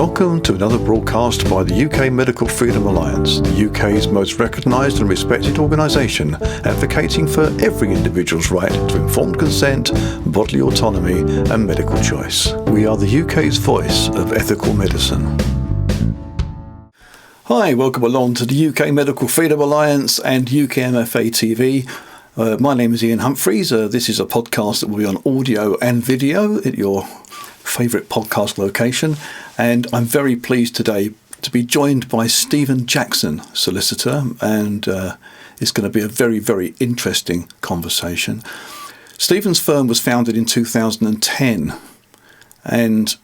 Welcome to another broadcast by the UK Medical Freedom Alliance, the UK's most recognised and respected organisation advocating for every individual's right to informed consent, bodily autonomy and medical choice. We are the UK's voice of ethical medicine. Hi, welcome along to the UK Medical Freedom Alliance and UKMFA TV. My name is Ian Humphreys. This is a podcast that will be on audio and video at your favourite podcast location. And I'm very pleased today to be joined by Stephen Jackson, solicitor, and it's going to be a very, very interesting conversation. Stephen's firm was founded in 2010, and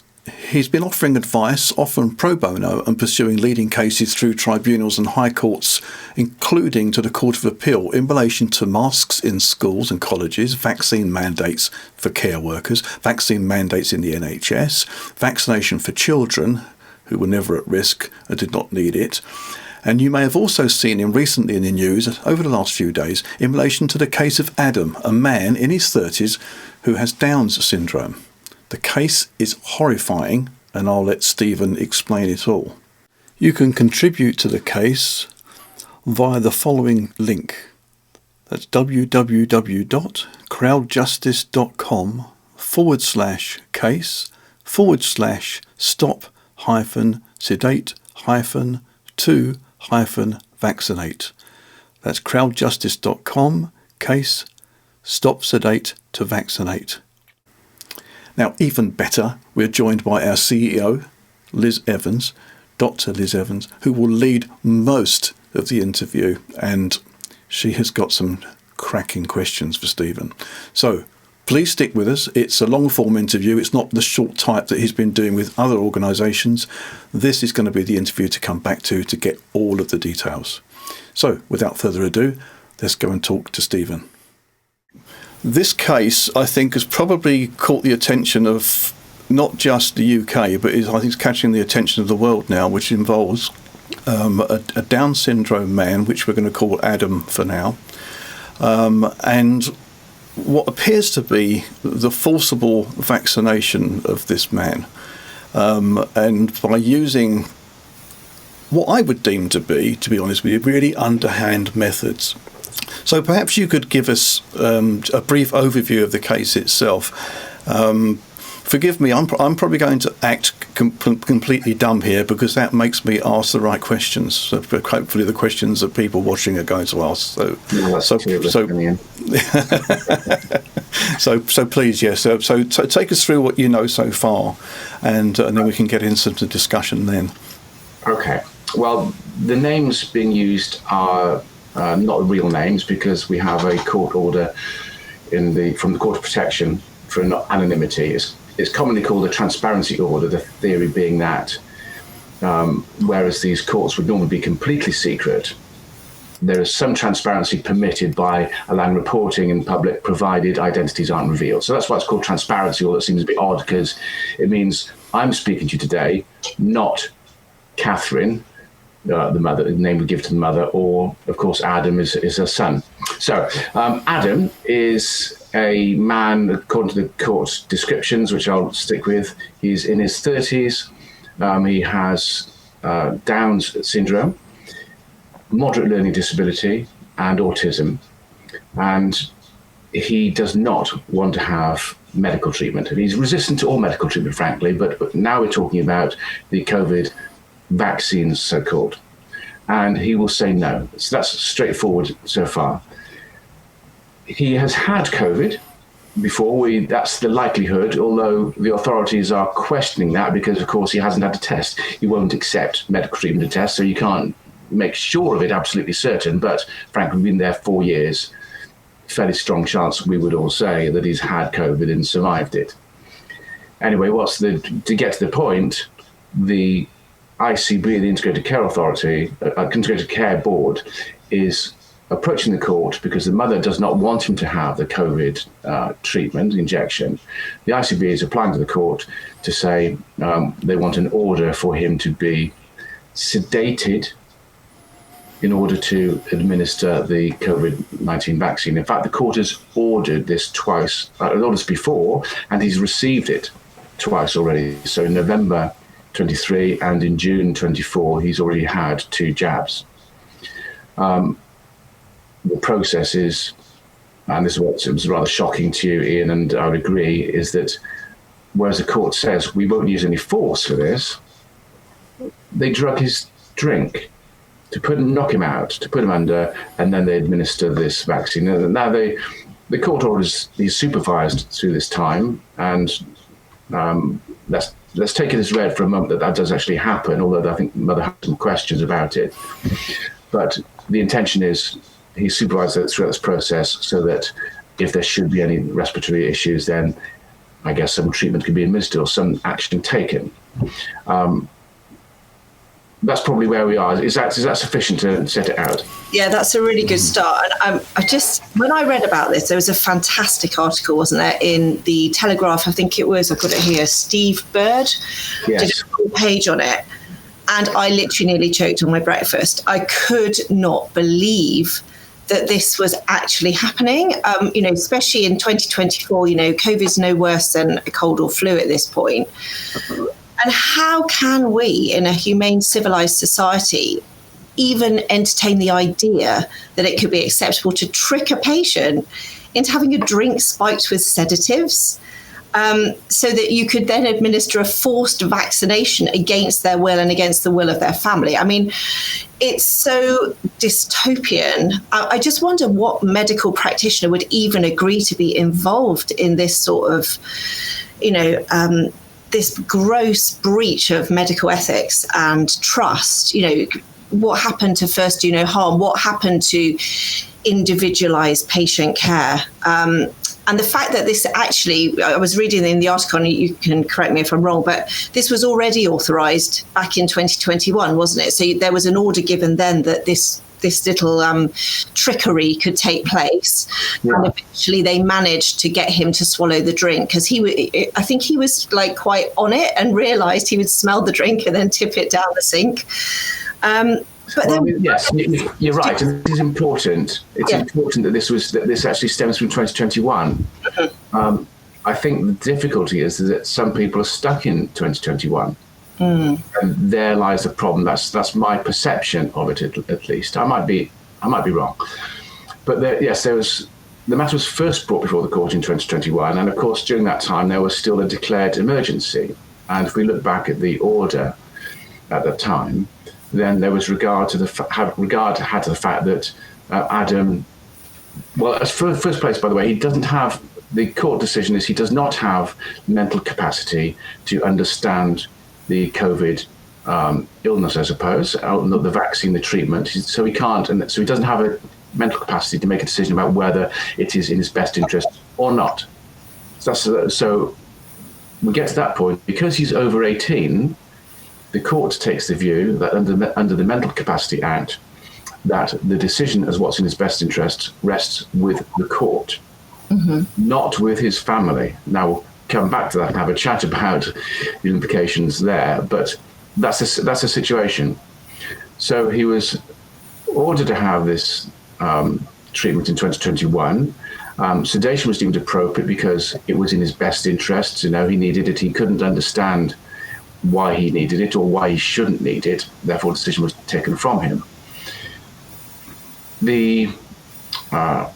he's been offering advice, often pro bono, and pursuing leading cases through tribunals and high courts, including to the Court of Appeal, in relation to masks in schools and colleges, vaccine mandates for care workers, vaccine mandates in the NHS, vaccination for children who were never at risk and did not need it. And you may have also seen him recently in the news over the last few days in relation to the case of Adam, a man in his 30s who has Down's syndrome. The case is horrifying, and I'll let Stephen explain it all. You can contribute to the case via the following link. That's www.crowdjustice.com/case/stop-sedate-to-vaccinate. That's crowdjustice.com case stop sedate to vaccinate. Now, even better, we're joined by our CEO, Liz Evans, Dr. Liz Evans, who will lead most of the interview, and she has got some cracking questions for Stephen. So please stick with us. It's a long-form interview. It's not the short type that he's been doing with other organisations. This is going to be the interview to come back to get all of the details. So without further ado, let's go and talk to Stephen. This case, I think, has probably caught the attention of not just the UK, but I think it's catching the attention of the world now, which involves a Down syndrome man, which we're going to call Adam for now, and what appears to be the forcible vaccination of this man, and by using what I would deem to be honest with you, really underhand methods. So perhaps you could give us a brief overview of the case itself. Forgive me, I'm probably going to act completely dumb here because that makes me ask the right questions. So hopefully the questions that people watching are going to ask. So please, yes. So take us through what you know so far, and then we can get into the discussion then. Okay. Well, the names being used are not real names, because we have a court order from the Court of Protection for anonymity. It's commonly called a transparency order, the theory being that whereas these courts would normally be completely secret, there is some transparency permitted by allowing reporting in public, provided identities aren't revealed. So that's why it's called transparency, although it seems a bit odd because it means I'm speaking to you today, not Catherine, the mother, the name we give to the mother, or of course Adam is her son. So Adam is a man, according to the court's descriptions, which I'll stick with. He's in his 30s. He has Down's syndrome, moderate learning disability, and autism. And he does not want to have medical treatment. He's resistant to all medical treatment, frankly, but now we're talking about the COVID vaccines, so-called, and he will say no. So that's straightforward so far. He has had COVID before. That's the likelihood, although the authorities are questioning that because, of course, he hasn't had a test. He won't accept medical treatment to test, so you can't make sure of it absolutely certain, but frankly, we've been there 4 years. Fairly strong chance, we would all say, that he's had COVID and survived it. Anyway, to get to the point, the ICB, the Integrated Care Authority, Integrated Care Board, is approaching the court because the mother does not want him to have the COVID treatment, injection. The ICB is applying to the court to say they want an order for him to be sedated in order to administer the COVID-19 vaccine. In fact, the court has ordered this twice, ordered this before, and he's received it twice already. So in November 23, and in June 24, he's already had 2 jabs. The process is, and this is what was rather shocking to you, Ian, and I would agree, is that whereas the court says we won't use any force for this, they drug his drink to knock him out, to put him under, and then they administer this vaccine. Now the court orders he's supervised through this time, and let's take it as read for a moment that does actually happen, although I think Mother had some questions about it. But the intention is he's supervised throughout this process so that if there should be any respiratory issues, then I guess some treatment can be administered or some action taken. That's probably where we are. Is that sufficient to set it out? Yeah, that's a really good start. And when I read about this, there was a fantastic article, wasn't there, in the Telegraph? I think it was, I've got it here, Steve Bird did a full page on it. And I literally nearly choked on my breakfast. I could not believe that this was actually happening, especially in 2024, COVID's no worse than a cold or flu at this point. And how can we, in a humane, civilized society, even entertain the idea that it could be acceptable to trick a patient into having a drink spiked with sedatives so that you could then administer a forced vaccination against their will and against the will of their family? I mean, it's so dystopian. I just wonder what medical practitioner would even agree to be involved in this sort of, this gross breach of medical ethics and trust. What happened to first do no harm? What happened to individualized patient care? And the fact that this actually, I was reading in the article, and you can correct me if I'm wrong, but this was already authorized back in 2021, wasn't it? So there was an order given then that this little trickery could take place. Yeah. And eventually they managed to get him to swallow the drink because I think he was like quite on it and realized he would smell the drink and then tip it down the sink. Yes, you're right. And this is important. It's important that this actually stems from 2021. I think the difficulty is that some people are stuck in 2021. And there lies the problem. That's my perception of it, at least. I might be wrong, but the matter was first brought before the court in 2021, and of course during that time there was still a declared emergency. And if we look back at the order at the time, then there was regard had to the fact that Adam. Well, as first place, by the way, he doesn't have the court decision is he does not have mental capacity to understand the COVID illness, I suppose, the vaccine, the treatment. So he can't, and so he doesn't have a mental capacity to make a decision about whether it is in his best interest or not. So we get to that point because he's over 18. The court takes the view that under the Mental Capacity Act, that the decision as what's in his best interest rests with the court, not with his family. Now we'll come back to that and have a chat about the implications there, but that's a situation. So he was ordered to have this treatment in 2021. Sedation was deemed appropriate because it was in his best interests. He needed it. He couldn't understand why he needed it or why he shouldn't need it. Therefore, the decision was taken from him. Lose my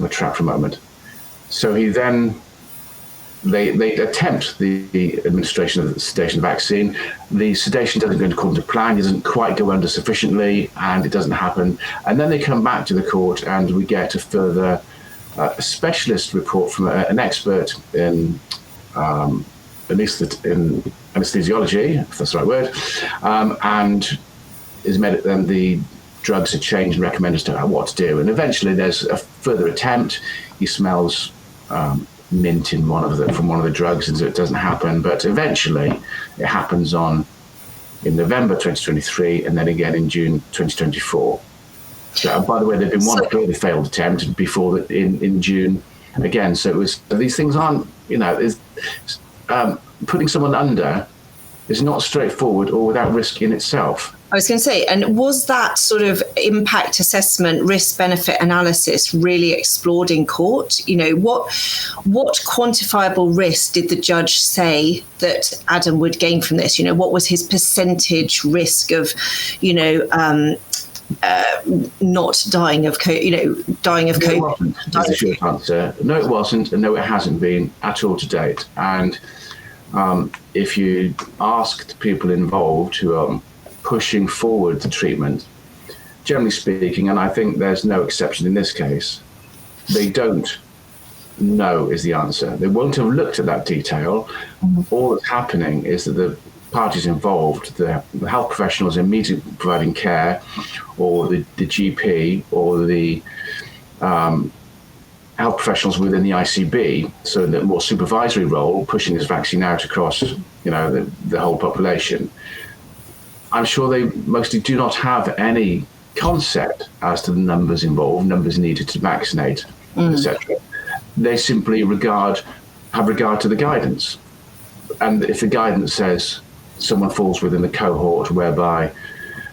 track for a moment. So he then. They attempt the administration of the sedation vaccine. The sedation doesn't go according to plan, it doesn't quite go under sufficiently, and it doesn't happen. And then they come back to the court, and we get a further specialist report from an expert in anesthesiology, if that's the right word, and the drugs are changed and recommended as to what to do. And eventually there's a further attempt. He smells mint from one of the drugs, and so it doesn't happen. But eventually, it happens in November 2023, and then again in June 2024. So, by the way, there'd been one clearly failed attempt before that in June again. So it was these things aren't putting someone under is not straightforward or without risk in itself. I was going to say, and was that sort of impact assessment, risk benefit analysis really explored in court? You know, what quantifiable risk did the judge say that Adam would gain from this? You know, what was his percentage risk of, you know, not dying of COVID? That's a short answer. No, it wasn't, and no, it hasn't been at all to date. And if you asked people involved who are pushing forward the treatment, generally speaking, and I think there's no exception in this case, they don't know is the answer. They won't have looked at that detail. All that's happening is that the parties involved, the health professionals immediately providing care, or the GP, or the health professionals within the ICB, so the more supervisory role, pushing this vaccine out across, you know, the whole population. I'm sure they mostly do not have any concept as to the numbers involved, numbers needed to vaccinate, etc. They simply have regard to the guidance. And if the guidance says someone falls within the cohort whereby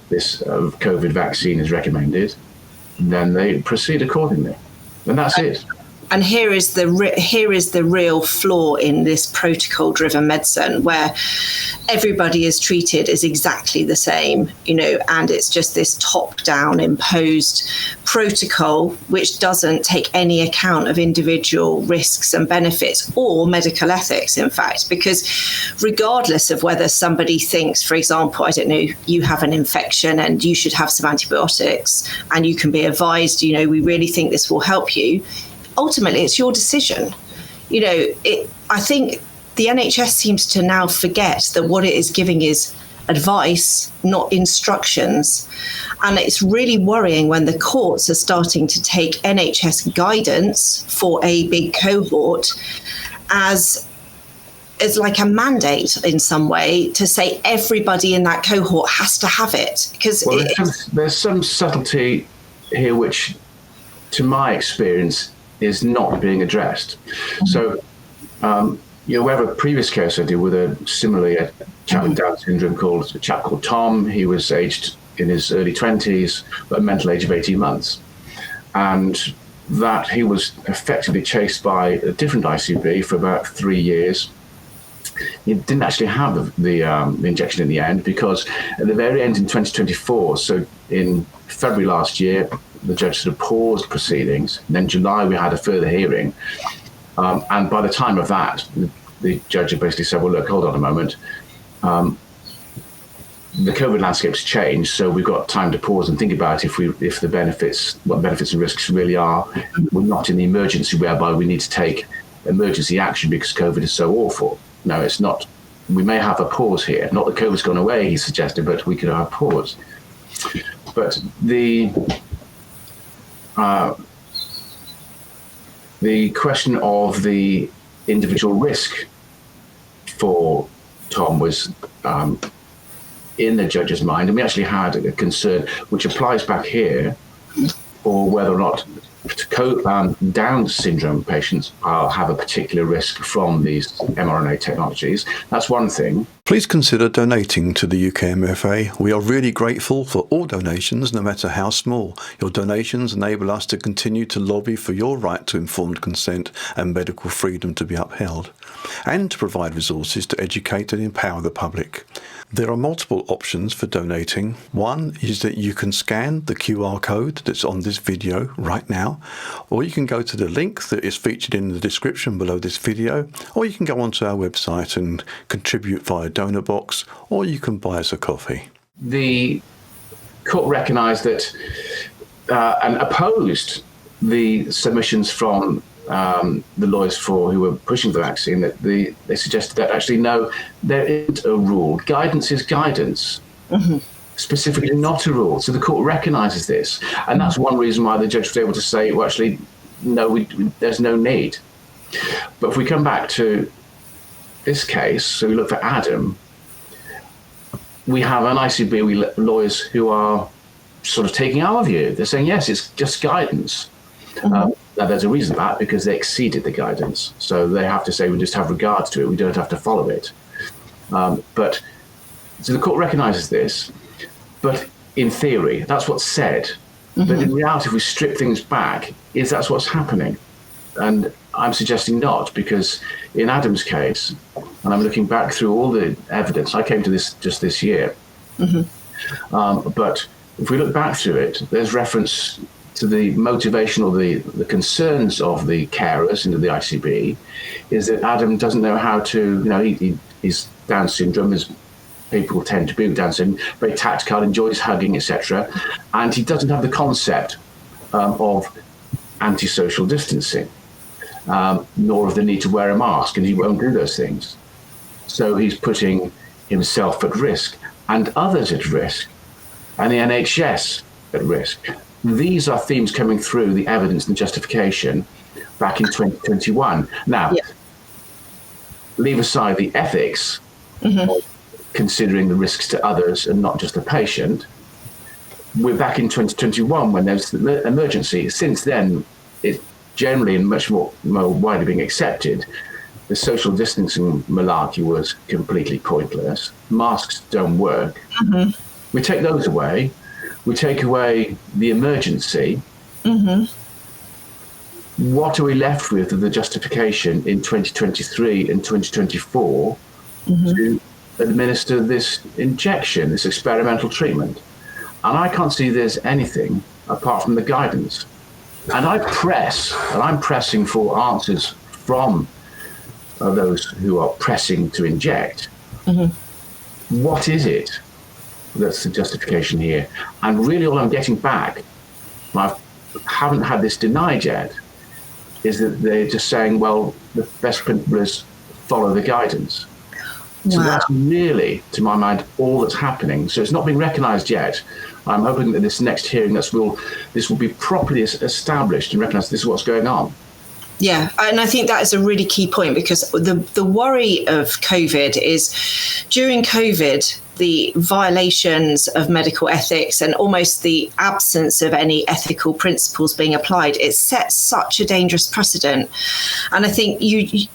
this COVID vaccine is recommended, then they proceed accordingly. And that's it. And here is the real flaw in this protocol-driven medicine, where everybody is treated as exactly the same, you know, and it's just this top-down imposed protocol which doesn't take any account of individual risks and benefits or medical ethics, in fact, because regardless of whether somebody thinks, for example, I don't know, you have an infection and you should have some antibiotics, and you can be advised, you know, we really think this will help you. Ultimately, it's your decision. You know, I think the NHS seems to now forget that what it is giving is advice, not instructions. And it's really worrying when the courts are starting to take NHS guidance for a big cohort as like a mandate in some way to say everybody in that cohort has to have it. Because there's some subtlety here which, to my experience, is not being addressed. So, you know, we have a previous case I did with a chap with Down syndrome a chap called Tom. He was aged in his early 20s, but a mental age of 18 months. And that he was effectively chased by a different ICB for about 3 years. He didn't actually have the injection in the end, because at the very end in 2024, so in February last year, the judge sort of paused proceedings. And then July, we had a further hearing. And by the time of that, the judge had basically said, well, look, hold on a moment. The COVID landscape's changed, so we've got time to pause and think about what the benefits and risks really are. We're not in the emergency whereby we need to take emergency action because COVID is so awful. No, it's not. We may have a pause here. Not that COVID's gone away, he suggested, but we could have a pause. But the question of the individual risk for Tom was in the judge's mind, and we actually had a concern which applies back here for whether or not Down syndrome patients have a particular risk from these mRNA technologies. That's one thing. Please consider donating to the UKMFA. We are really grateful for all donations, no matter how small. Your donations enable us to continue to lobby for your right to informed consent and medical freedom to be upheld, and to provide resources to educate and empower the public. There are multiple options for donating. One is that you can scan the QR code that's on this video right now, or you can go to the link that is featured in the description below this video, or you can go onto our website and contribute via donor box, or you can buy us a coffee. The court recognised that and opposed the submissions from the lawyers who were pushing the vaccine, that they suggested that actually, no, there isn't a rule. Guidance is guidance, specifically not a rule. So the court recognises this. And that's one reason why the judge was able to say, well, actually, no, there's no need. But if we come back to this case, so we look for Adam, we have an ICB lawyers who are sort of taking our view. They're saying, yes, it's just guidance. Now, there's a reason for that, because they exceeded the guidance. So they have to say, we just have regards to it. We don't have to follow it. But so the court recognises this. But in theory, that's what's said. Mm-hmm. But in reality, if we strip things back, that's what's happening? And I'm suggesting not, because in Adam's case, and I'm looking back through all the evidence, I came to this just this year, but if we look back through it, there's reference to the motivation or the concerns of the carers into the ICB, is that Adam doesn't know how to, he's Down syndrome, as people tend to be with Down syndrome, very tactile, enjoys hugging, etc. And he doesn't have the concept of antisocial distancing, nor of the need to wear a mask, and he won't do those things. So he's putting himself at risk and others at risk, and the NHS at risk. These are themes coming through the evidence and justification back in 2021. Now, leave aside the ethics of considering the risks to others and not just the patient. We're back in 2021 when there's the emergency. Since then, it's generally and much more widely being accepted. The social distancing malarkey was completely pointless. Masks don't work. We take those away. We take away the emergency. What are we left with of the justification in 2023 and 2024 to administer this injection, this experimental treatment? And I can't see there's anything apart from the guidance. And I'm pressing for answers from those who are pressing to inject. What is it that's the justification here? And really all I'm getting back, I haven't had this denied yet, is that they're just saying, well, the best principle is follow the guidance. So that's really, to my mind, all that's happening. So it's not been recognised yet. I'm hoping that this next hearing, this will be properly established and recognised this is what's going on. Yeah, and I think that is a really key point, because the worry of COVID is during COVID, the violations of medical ethics and almost the absence of any ethical principles being applied, it sets such a dangerous precedent. And I think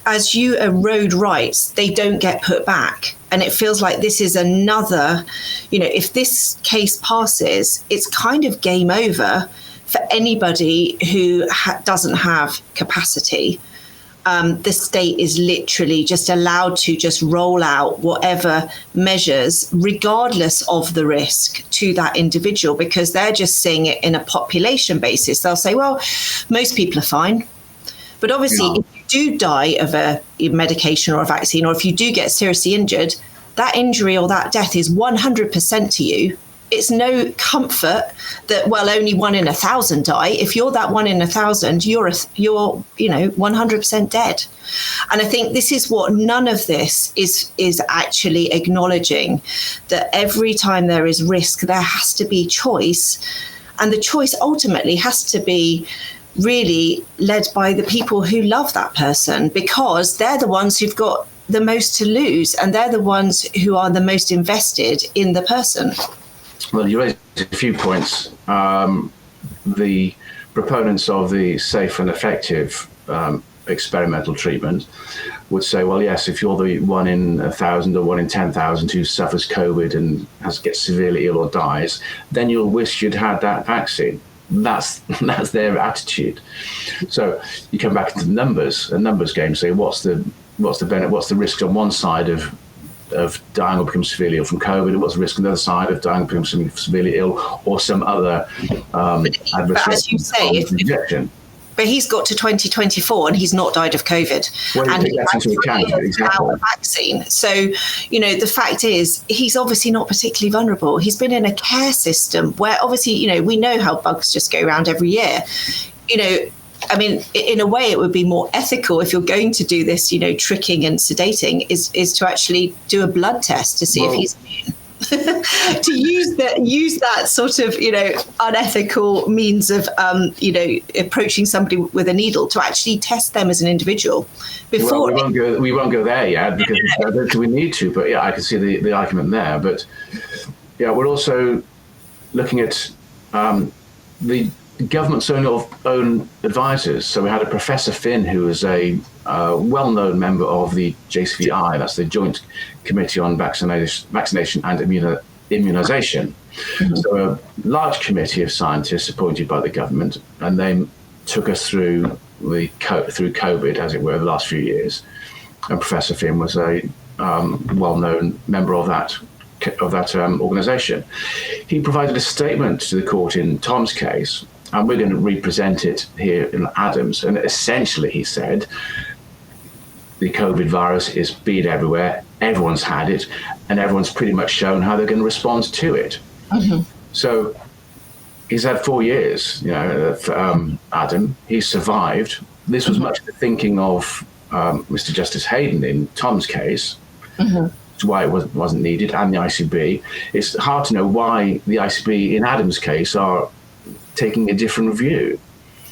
as you erode rights, they don't get put back. And it feels like this is another, if this case passes, it's kind of game over for anybody who doesn't have capacity. The state is literally just allowed to just roll out whatever measures, regardless of the risk to that individual, because they're just seeing it in a population basis. They'll say, well, most people are fine. But obviously, if you do die of a medication or a vaccine, or if you do get seriously injured, that injury or that death is 100% to you. It's no comfort that, well, only 1 in 1,000 die. If you're that 1 in 1,000, you're 100% dead. And I think this is what none of this is actually acknowledging, that every time there is risk, there has to be choice. And the choice ultimately has to be really led by the people who love that person, because they're the ones who've got the most to lose, and they're the ones who are the most invested in the person. Well, you raised a few points. The proponents of the safe and effective experimental treatment would say, well, yes, if you're the 1 in 1,000 or 1 in 10,000 who suffers COVID and gets severely ill or dies, then you'll wish you'd had that vaccine. That's their attitude. So you come back into a numbers game, say what's the benefit, what's the risk on one side of dying or becoming severely ill from COVID, and what's the risk on the other side of dying or becoming severely ill or some other adverse as you say, injection. But he's got to 2024 and he's not died of COVID. Well, and he has a vaccine. So, the fact is, he's obviously not particularly vulnerable. He's been in a care system where obviously, we know how bugs just go around every year. I mean, in a way, it would be more ethical if you're going to do this, tricking and sedating, is to actually do a blood test to see if he's immune. To use that sort of, unethical means of, approaching somebody with a needle to actually test them as an individual before. Well, we won't go there yet, because I don't think we need to. But yeah, I can see the argument there. But yeah, we're also looking at the government's own advisors. So we had a Professor Finn, who was a well-known member of the JCVI, that's the Joint Committee on Vaccination and immunisation. Mm-hmm. So a large committee of scientists appointed by the government, and they took us through through COVID, as it were, the last few years. And Professor Finn was a well-known member of that organisation. He provided a statement to the court in Tom's case, and we're going to represent it here in Adam's. And essentially, he said, the COVID virus is been everywhere, everyone's had it, and everyone's pretty much shown how they're going to respond to it. Mm-hmm. So he's had 4 years, Adam. He's survived. This was much the thinking of Mr. Justice Hayden in Tom's case. Mm-hmm. Why it wasn't needed, and the ICB. It's hard to know why the ICB in Adam's case are taking a different view.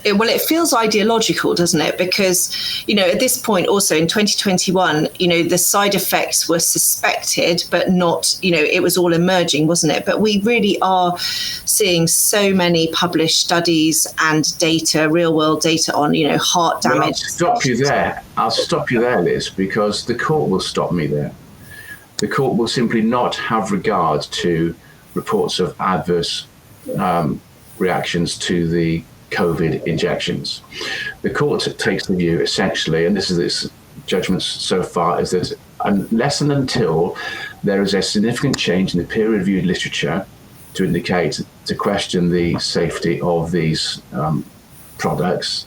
It feels ideological, doesn't it? Because, at this point also in 2021, the side effects were suspected, but not, it was all emerging, wasn't it? But we really are seeing so many published studies and data, real world data on, heart damage. Well, I'll stop you there, Liz, because the court will stop me there. The court will simply not have regard to reports of adverse reactions to the COVID injections. The court takes the view, essentially, and this is its judgments so far, is that unless and until there is a significant change in the peer-reviewed literature to indicate, to question the safety of these products,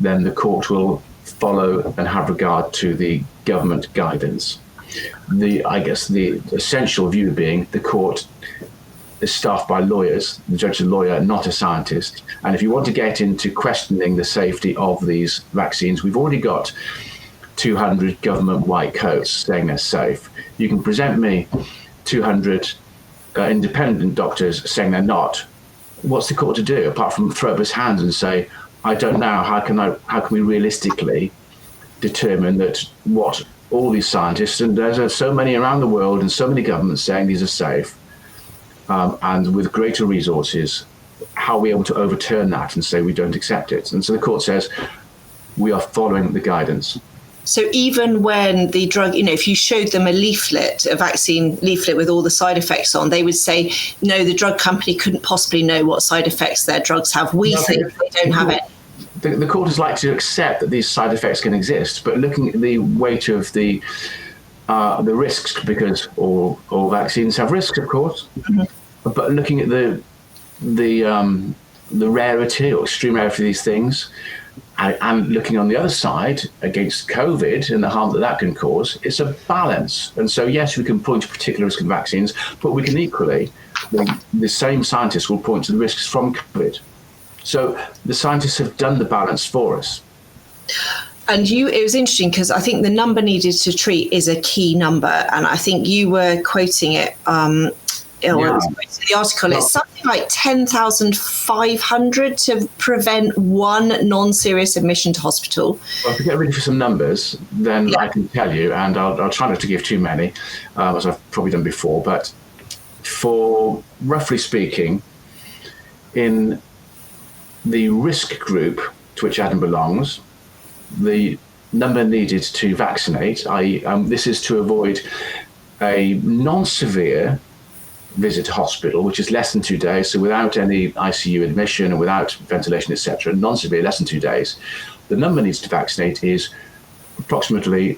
then the court will follow and have regard to the government guidance. The essential view being the court is staffed by lawyers. The judge is a lawyer, not a scientist. And if you want to get into questioning the safety of these vaccines, we've already got 200 government white coats saying they're safe. You can present me 200 independent doctors saying they're not. What's the court to do apart from throw up his hands and say, I don't know, how can we realistically determine that what all these scientists, and there's so many around the world and so many governments saying these are safe, and with greater resources, how are we able to overturn that and say we don't accept it? And so the court says we are following the guidance. So even when the drug, if you showed them a vaccine leaflet with all the side effects on, they would say, no, the drug company couldn't possibly know what side effects their drugs have. We think they don't have it. The court is like to accept that these side effects can exist, but looking at the weight of the risks, because all vaccines have risks, of course, mm-hmm. But looking at the rarity or extreme rarity of these things, and looking on the other side against COVID and the harm that can cause, it's a balance. And so, yes, we can point to particular risks in vaccines, but we can equally, the same scientists will point to the risks from COVID. So the scientists have done the balance for us. And it was interesting because I think the number needed to treat is a key number. And I think you were quoting it, the article. It's something like 10,500 to prevent one non-serious admission to hospital. Well, if we get ready for some numbers, then I can tell you, and I'll try not to give too many, as I've probably done before. But for roughly speaking, in the risk group to which Adam belongs, the number needed to vaccinate, this is to avoid a non-severe visit to hospital, which is less than 2 days, so without any ICU admission and without ventilation, etc., non-severe, less than 2 days. The number needs to vaccinate is approximately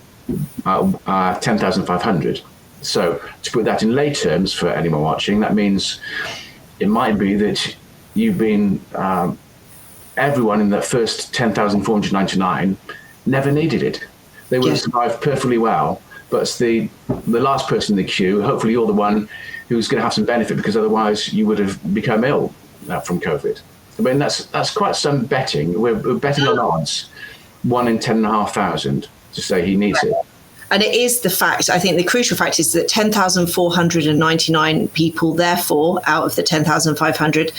10,500. So to put that in lay terms for anyone watching, that means it might be that you've been, everyone in that first 10,499 never needed it. They would have survived perfectly well, but the last person in the queue, hopefully you're the one who's going to have some benefit, because otherwise you would have become ill from COVID. I mean, that's quite some betting. We're betting on odds, 1 in 10,500 to say he needs it. And it is the fact, I think the crucial fact is that 10,499 people, therefore, out of the 10,500,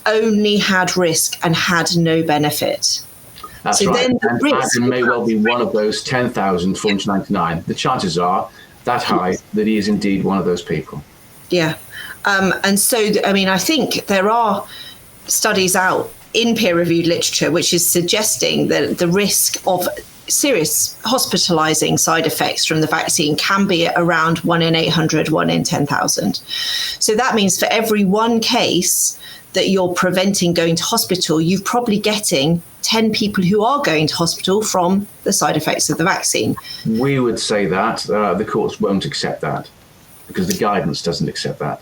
only had risk and had no benefit. That's right. Then the risk may well be one of those 10,499. The chances are that high that he is indeed one of those people. Yeah. And so, I mean, I think there are studies out in peer-reviewed literature which is suggesting that the risk of serious hospitalizing side effects from the vaccine can be around 1 in 800, 1 in 10,000. So that means for every one case that you're preventing going to hospital, you're probably getting 10 people who are going to hospital from the side effects of the vaccine. We would say that the courts won't accept that because the guidance doesn't accept that.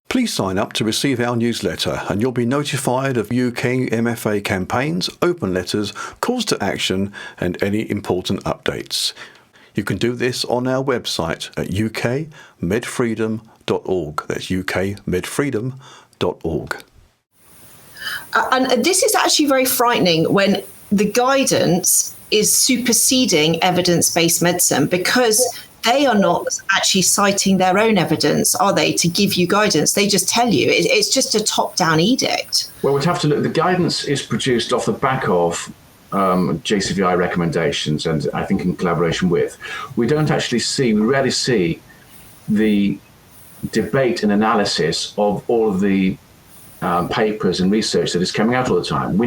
Please sign up to receive our newsletter and you'll be notified of UKMFA campaigns, open letters, calls to action and any important updates. You can do this on our website at ukmedfreedom.org. That's ukmedfreedom.org. And this is actually very frightening when the guidance is superseding evidence-based medicine, because they are not actually citing their own evidence, are they, to give you guidance? They just tell you. It's just a top-down edict. Well, we'd have to look. The guidance is produced off the back of JCVI recommendations, and I think in collaboration with. We rarely see the debate and analysis of all of the papers and research that is coming out all the time.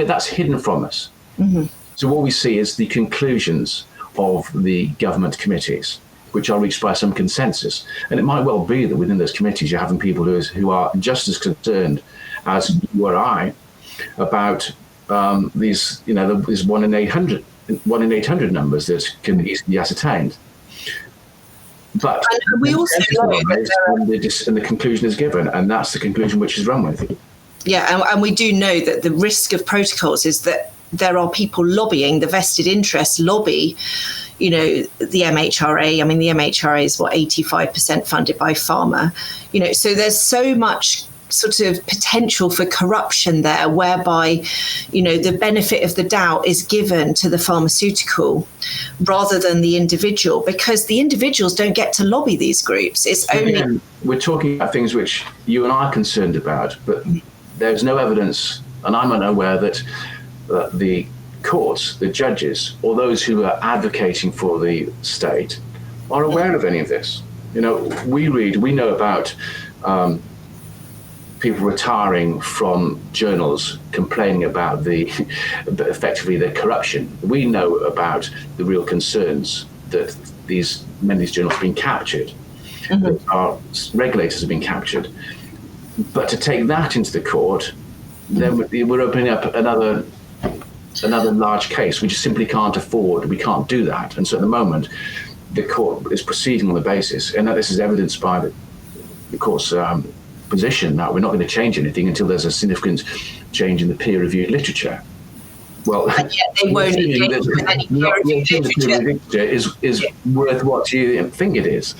That's hidden from us. Mm-hmm. So what we see is the conclusions of the government committees, which are reached by some consensus. And it might well be that within those committees you're having people who are just as concerned as you or I about these 1 in 800 numbers that can easily be ascertained. But we also know that and the conclusion is given, and that's the conclusion which is run with. Yeah, and we do know that the risk of protocols is that there are people lobbying, the vested interests lobby, the MHRA. I mean, the MHRA is 85% funded by pharma. So there's so much sort of potential for corruption there, whereby, the benefit of the doubt is given to the pharmaceutical rather than the individual, because the individuals don't get to lobby these groups. It's only... Again, we're talking about things which you and I are concerned about, but there's no evidence, and I'm unaware that the courts, the judges, or those who are advocating for the state are aware of any of this. We know about people retiring from journals complaining about effectively the corruption. We know about the real concerns that many of these journals have been captured, that our regulators have been captured. But to take that into the court, then we're opening up another large case. We just simply can't afford. We can't do that. And so at the moment, the court is proceeding on the basis, and that this is evidenced by the court's position that we're not going to change anything until there's a significant change in the peer-reviewed literature. Well, and yet they won't engage with any peer-reviewed literature. Is worth what you think it is.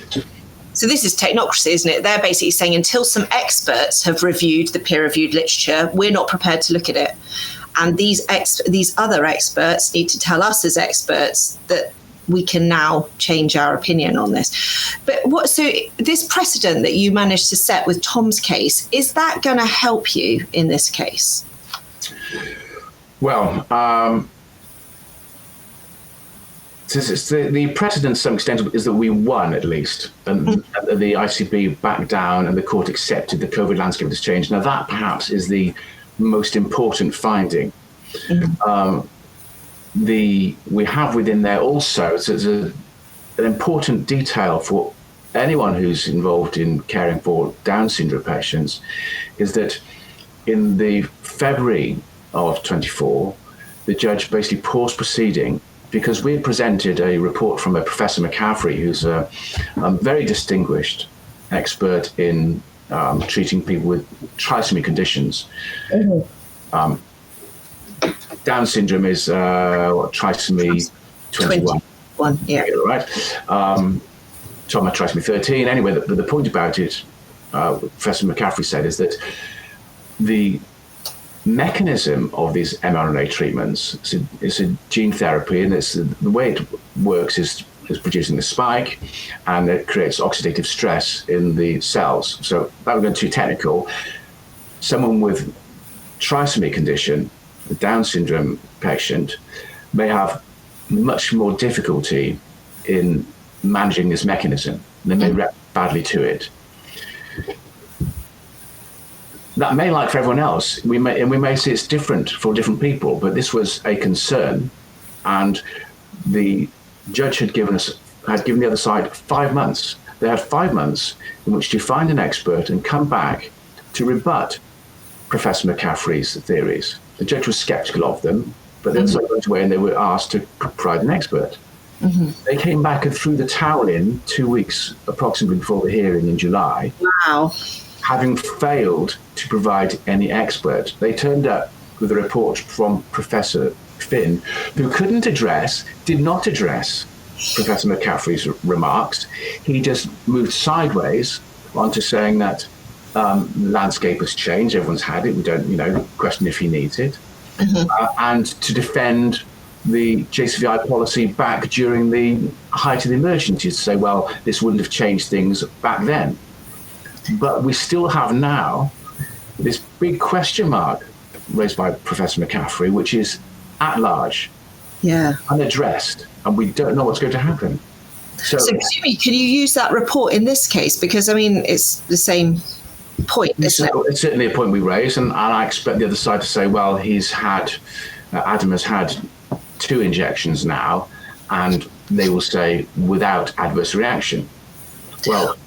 So this is technocracy, isn't it? They're basically saying until some experts have reviewed the peer-reviewed literature, we're not prepared to look at it. And these other experts need to tell us as experts that we can now change our opinion on this. But so this precedent that you managed to set with Tom's case, is that going to help you in this case? Well, the precedent to some extent is that we won, at least, and the ICB backed down and the court accepted the COVID landscape has changed. Now that perhaps is the most important finding. We have within there also, so it's an important detail for anyone who's involved in caring for Down syndrome patients, is that in the February of 24, the judge basically paused proceeding because we presented a report from a Professor McCaffrey, who's a very distinguished expert in treating people with trisomy conditions. Down syndrome is trisomy 21. Yeah. Right. So I'm at trisomy 13. Anyway, the point about it, Professor McCaffrey said, is that the mechanism of these mRNA treatments is a gene therapy, and the way it works is producing a spike, and it creates oxidative stress in the cells. So that would go too technical. Someone with trisomy condition, the Down syndrome patient, may have much more difficulty in managing this mechanism. They may react badly to it. That may, like for everyone else, we may say it's different for different people, but this was a concern, and the judge had given the other side 5 months. They had 5 months in which to find an expert and come back to rebut Professor McCaffrey's theories. The judge was sceptical of them, but then so went away and they were asked to provide an expert. They came back and threw the towel in 2 weeks approximately before the hearing in July. Wow. Having failed to provide any expert. They turned up with a report from Professor Finn, who did not address Professor McCaffrey's remarks. He just moved sideways onto saying that the landscape has changed, everyone's had it, we don't, question if he needs it. And to defend the JCVI policy back during the height of the emergency, to say, well, this wouldn't have changed things back then. But we still have now this big question mark raised by Professor McCaffrey, which is at large, unaddressed, and we don't know what's going to happen. So Jimmy, can you use that report in this case? Because, it's the same point, isn't it? It's certainly a point we raise, and I expect the other side to say, well, Adam has had 2 injections now, and they will say without adverse reaction. Well,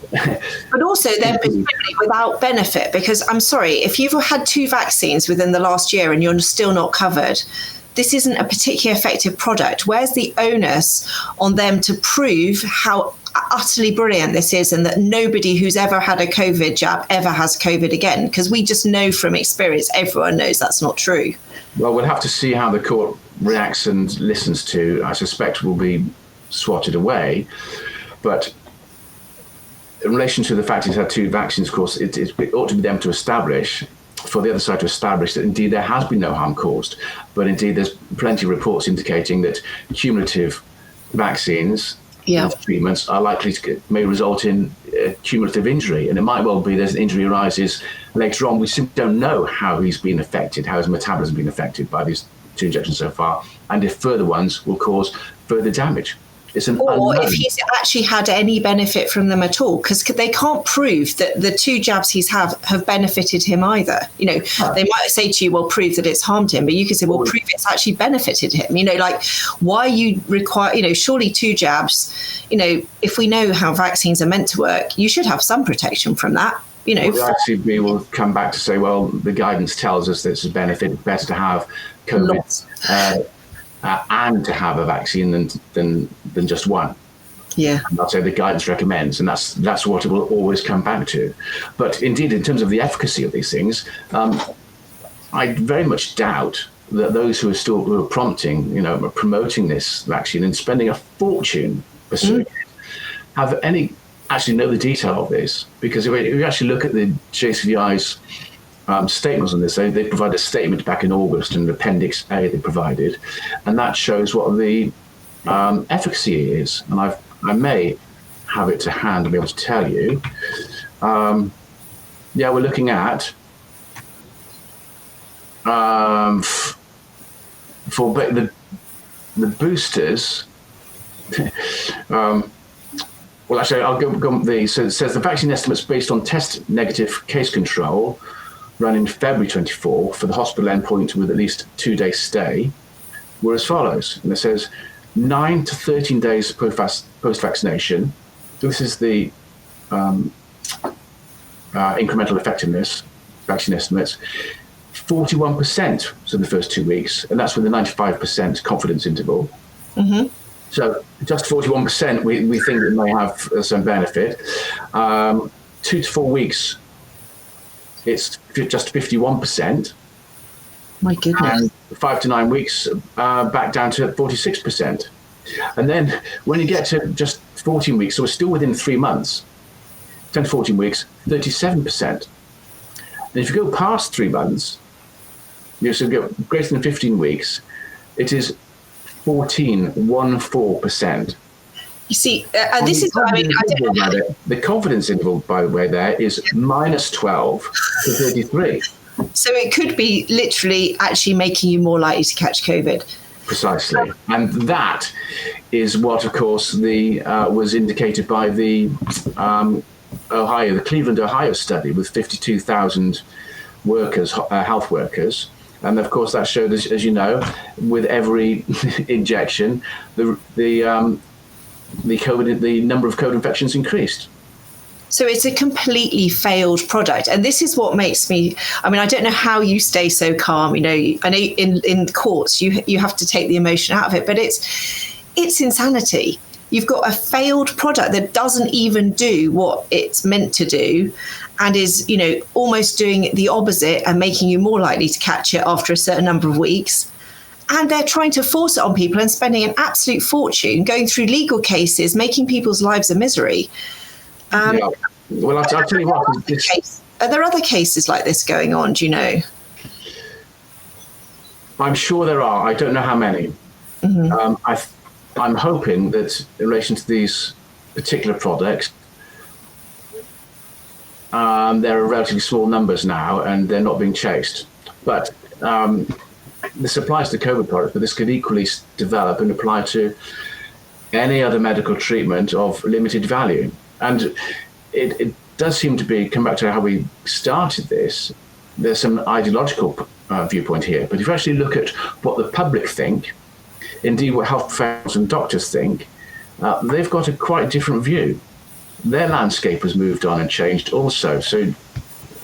but also they're presumably without benefit, because I'm sorry, if you've had 2 vaccines within the last year and you're still not covered, this isn't a particularly effective product. Where's the onus on them to prove how utterly brilliant this is and that nobody who's ever had a COVID jab ever has COVID again? Because we just know from experience, everyone knows that's not true. Well, we'll have to see how the court reacts and listens to. I suspect will be swatted away. But in relation to the fact he's had 2 vaccines, of course, it ought to be them to establish, for the other side to establish that indeed there has been no harm caused. But indeed, there's plenty of reports indicating that cumulative vaccines treatments are likely may result in cumulative injury. And it might well be that an injury arises later on. We simply don't know how he's been affected, how his metabolism has been affected by these 2 injections so far, and if further ones will cause further damage. Or if he's actually had any benefit from them at all, because they can't prove that the 2 jabs he's have benefited him either. They might say to you, well, prove that it's harmed him, but you could say, well, prove it's actually benefited him. Why you require, surely 2 jabs, if we know how vaccines are meant to work, you should have some protection from that. We will come back to say, well, the guidance tells us that it's a benefit. It's better to have COVID and to have a vaccine than just one. Yeah, and that's what the guidance recommends, and that's what it will always come back to. But indeed, in terms of the efficacy of these things, I very much doubt that those who are promoting this vaccine and spending a fortune pursuing it have actually know the detail of this. Because if you actually look at the JCVI's statements on this, they provide a statement back in August, and Appendix A they provided, and that shows what the efficacy is. And I may have it to hand and be able to tell you. We're looking at for the boosters. Well, actually, I'll go so it says the vaccine estimates based on test negative case control run in February 24 for the hospital endpoint with at least 2-day stay were as follows. And it says 9 to 13 days post-vaccination. This is the incremental effectiveness, vaccine estimates, 41%, so the first 2 weeks, and that's with a 95% confidence interval. Mm-hmm. So just 41%, we think it may have some benefit. 2 to 4 weeks, it's just 51%. My goodness. And 5 to 9 weeks, back down to 46%. And then when you get to just 14 weeks, so we're still within 3 months, 10 to 14 weeks, 37%. And if you go past 3 months, so go greater than 15 weeks, it is 14%. You see, this is what I mean. The confidence interval, by the way, there is -12 to 33. So it could be literally actually making you more likely to catch COVID. Precisely. And that is what, of course, was indicated by the Cleveland, Ohio study with 52,000 workers, health workers, And of course, that showed, as you know, with every injection, the number of COVID infections increased. So it's a completely failed product. And this is what makes me, I mean, I don't know how you stay so calm. You know, I know in courts, you have to take the emotion out of it, but it's insanity. You've got a failed product that doesn't even do what it's meant to do and is, you know, almost doing the opposite and making you more likely to catch it after a certain number of weeks. And they're trying to force it on people and spending an absolute fortune, going through legal cases, making people's lives a misery. Yeah. Well, I'll tell you what. Are there other cases like this going on? Do you know? I'm sure there are. I don't know how many. Mm-hmm. I'm hoping that in relation to these particular products, there are relatively small numbers now, and they're not being chased. But this applies to COVID products, but this could equally develop and apply to any other medical treatment of limited value. And it does seem to be, come back to how we started this, there's some ideological viewpoint here. But if you actually look at what the public think, indeed what health professionals and doctors think, they've got a quite different view. Their landscape has moved on and changed also. So,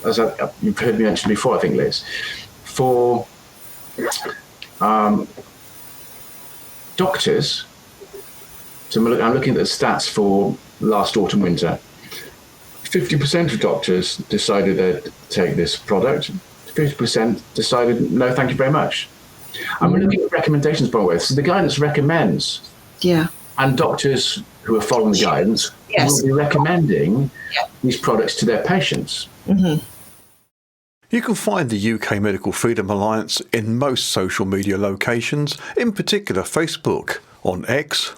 as you've heard me mention before, I think, Liz, for doctors, so I'm looking at the stats for last autumn, winter. 50% of doctors decided they'd take this product. 50% decided, no, thank you very much. And we're looking at recommendations, by the way. So the guidance recommends. Yeah. And doctors who are following the guidance will be recommending these products to their patients. Mm-hmm. You can find the UK Medical Freedom Alliance in most social media locations, in particular Facebook, on X,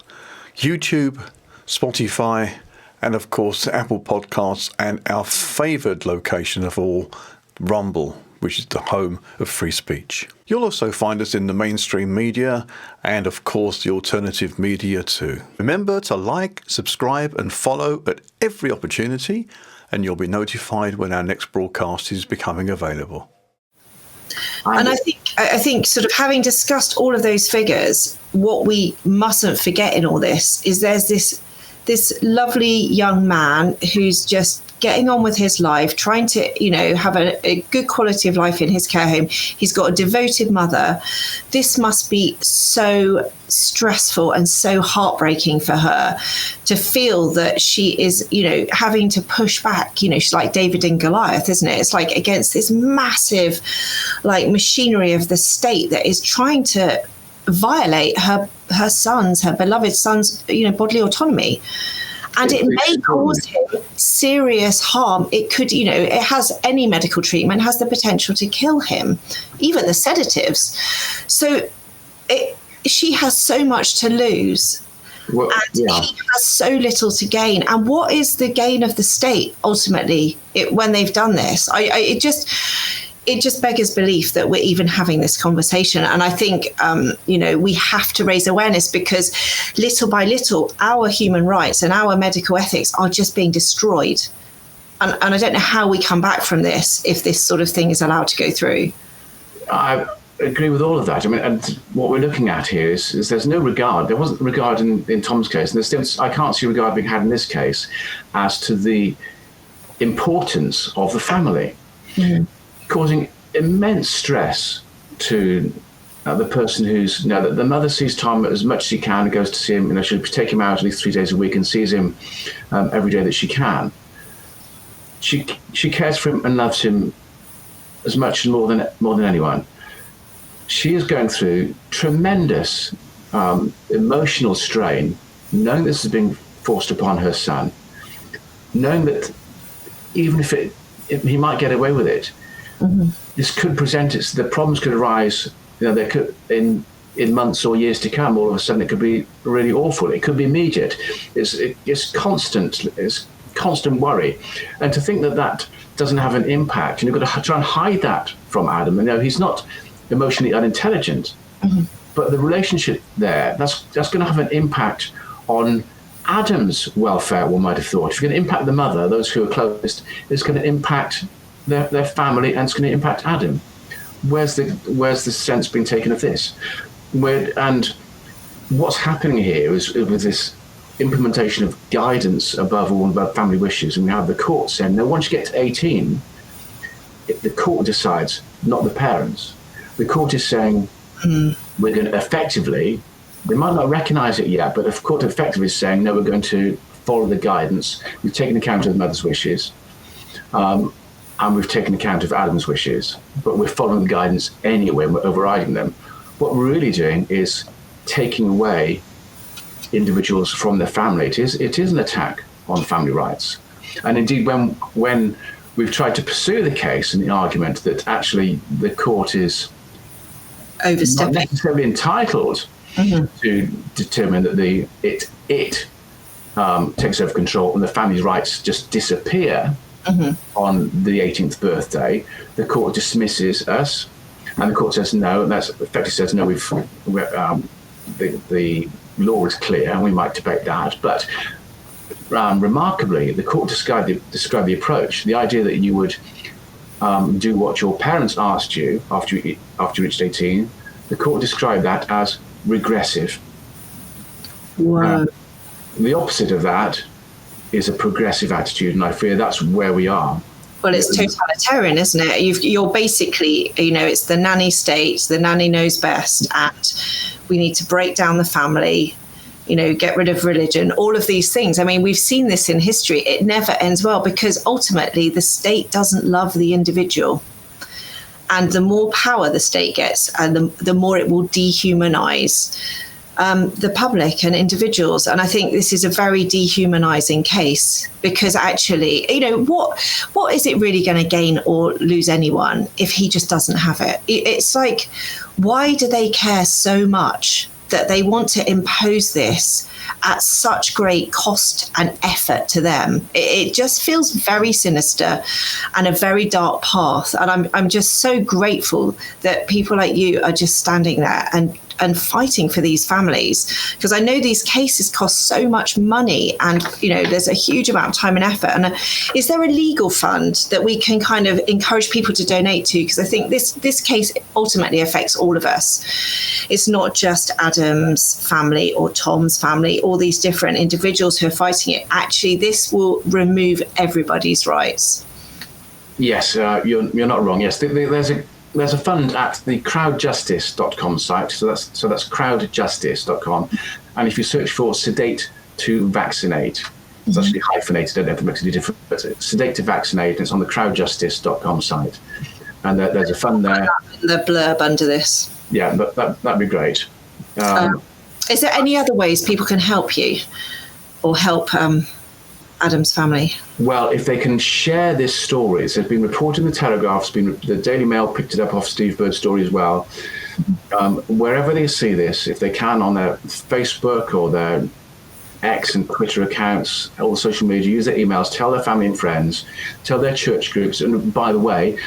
YouTube, Spotify, and of course Apple Podcasts, and our favoured location of all, Rumble, which is the home of free speech. You'll also find us in the mainstream media and of course the alternative media too. Remember to like, subscribe and follow at every opportunity, and you'll be notified when our next broadcast is becoming available. And I think sort of having discussed all of those figures, what we mustn't forget in all this is there's this lovely young man who's just getting on with his life, trying to, you know, have a good quality of life in his care home. He's got a devoted mother. This must be so stressful and so heartbreaking for her to feel that she is, you know, having to push back. You know, she's like David and Goliath, isn't it? It's like against this massive, like, machinery of the state that is trying to violate her beloved son's, you know, bodily autonomy. And it may cause him serious harm. It could, you know, it has any medical treatment has the potential to kill him, even the sedatives. So she has so much to lose. Well, and he has so little to gain. And what is the gain of the state ultimately when they've done this? It just beggars belief that we're even having this conversation. And I think, you know, we have to raise awareness, because little by little, our human rights and our medical ethics are just being destroyed. And I don't know how we come back from this if this sort of thing is allowed to go through. I agree with all of that. I mean, and what we're looking at here is there's no regard. There wasn't regard in Tom's case. And there's still, I can't see regard being had in this case as to the importance of the family. Mm-hmm. Causing immense stress to the person who's, you know, the mother sees Tom as much as she can and goes to see him. You know, she'll take him out at least 3 days a week and sees him every day that she can. She cares for him and loves him as much and more than anyone. She is going through tremendous emotional strain, knowing this is being forced upon her son, knowing that even if he might get away with it, mm-hmm. This could present the problems could arise. You know, there could in months or years to come. All of a sudden, it could be really awful. It could be immediate. It's constant worry, and to think that doesn't have an impact. And you've got to try and hide that from Adam. And, you know, he's not emotionally unintelligent, mm-hmm. but the relationship that's going to have an impact on Adam's welfare. One might have thought, if you're going to impact the mother, those who are closest, it's going to impact their family, and it's going to impact Adam. where's the sense being taken of this? And what's happening here is with this implementation of guidance above all about family wishes, and we have the court saying, no, once you get to 18, the court decides, not the parents. The court is saying, we're going to effectively, they might not recognise it yet, but the court effectively is saying, no, we're going to follow the guidance. We've taken account of the mother's wishes, and we've taken account of Adam's wishes, but we're following the guidance anyway, and we're overriding them. What we're really doing is taking away individuals from their family. It is an attack on family rights. And indeed, when we've tried to pursue the case and the argument that actually the court is overstepping, not necessarily entitled to determine that it takes over control and the family's rights just disappear on the 18th birthday, the court dismisses us, and the court says no, and that's effectively says no. The law is clear, and we might debate that, but remarkably, the court described the approach, the idea that you would do what your parents asked you after you reached 18. The court described that as regressive. Wow. The opposite of that is a progressive attitude, and I fear that's where we are. Well, it's totalitarian, isn't it? You're basically, it's the nanny state, the nanny knows best, and we need to break down the family, get rid of religion, all of these things. I mean, we've seen this in history. It never ends well because ultimately the state doesn't love the individual. And the more power the state gets, and the more it will dehumanize the public and individuals. And I think this is a very dehumanizing case because actually, what is it really going to gain or lose anyone if he just doesn't have it? It's like, why do they care so much that they want to impose this at such great cost and effort to them? It just feels very sinister and a very dark path. And I'm just so grateful that people like you are just standing there and fighting for these families, because I know these cases cost so much money and there's a huge amount of time and effort. And is there a legal fund that we can kind of encourage people to donate to? Because I think this case ultimately affects all of us. It's not just Adam's family or Tom's family, all these different individuals who are fighting it. Actually, this will remove everybody's rights. Yes, you're not wrong. Yes, there's a fund at the crowdjustice.com site, so that's crowdjustice.com, and if you search for Sedate to Vaccinate, it's actually hyphenated. I don't know if it makes any difference, but Sedate to Vaccinate, and it's on the crowdjustice.com site, and there's a fund there. The blurb under this. Yeah, that'd be great. Is there any other ways people can help you or help Adam's family? Well, if they can share this story, it's been reported in the Telegraph, the Daily Mail picked it up off Steve Bird's story as well. Wherever they see this, if they can, on their Facebook or their X and Twitter accounts, all the social media, use their emails, tell their family and friends, tell their church groups. And by the way,